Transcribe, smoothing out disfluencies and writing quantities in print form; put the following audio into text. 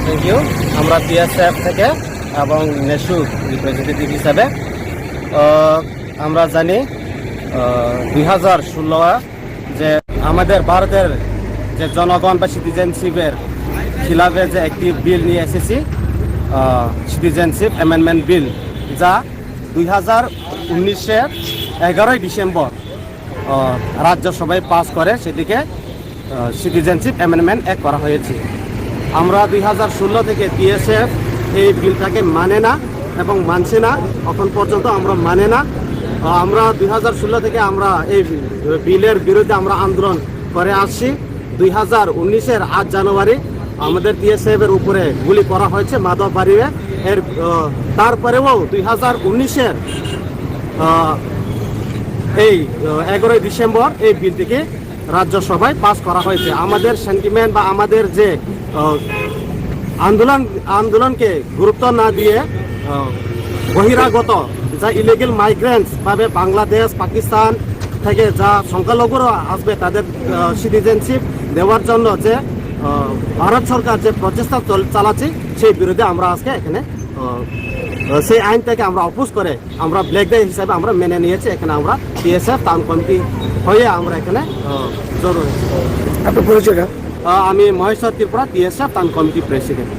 Thank you. আমরা BSF থেকে এবং নেশু রিপ্রেজেন্টেটিভ হিসাবে আমরা জানি 2016 যে আমাদের ভারতের যে জনগণ বা সিটিজেনশিপের খিলাফে যে একটি বিল নিয়ে এসেছি, সিটিজেনশিপ অ্যামেন্ডমেন্ট বিল, যা 2019-এর 11 ডিসেম্বর রাজ্যসভায় পাস করে সেটিকে সিটিজেনশিপ অ্যামেন্ডমেন্ট অ্যাক্ট করা হয়েছে। আমরা 2016 থেকে বিএসএফ এই বিলটাকে মানে না এবং মানছে না, এখন পর্যন্ত আমরা মানে না। আমরা 2016 থেকে আমরা এই বিলের বিরুদ্ধে আমরা আন্দোলন করে আসছি। 2019-এর 8 জানুয়ারি আমাদের বিএসএফের উপরে গুলি করা হয়েছে মাধববাড়িতে। তারপরেও 2019-এর এই 11 ডিসেম্বর এই বিলটিকে রাজ্যসভায় পাস করা হয়েছে। আমাদের সেন্টিমেন্ট বা আমাদের যে আন্দোলনকে গুরুত্ব না দিয়ে বহিরাগত যা ইলিগেল মাইগ্রেন্টস ভাবে বাংলাদেশ, পাকিস্তান থেকে যা সংখ্যালঘুরা আসবে তাদের সিটিজেনশিপ দেওয়ার জন্য যে ভারত সরকার যে প্রচেষ্টা চালাচ্ছে সেই বিরুদ্ধে আমরা আজকে এখানে সেই আইনটাকে আমরা অপোজ করে আমরা ব্ল্যাক ডে হিসাবে আমরা মেনে নিয়েছি। এখানে আমরা বিএসএফ টাউন কমিটি হয়ে আমরা এখানে জড়ো হয়েছি। আপনার পরিচয়টা? আমি Maheshwar Tripura BSF town committee president.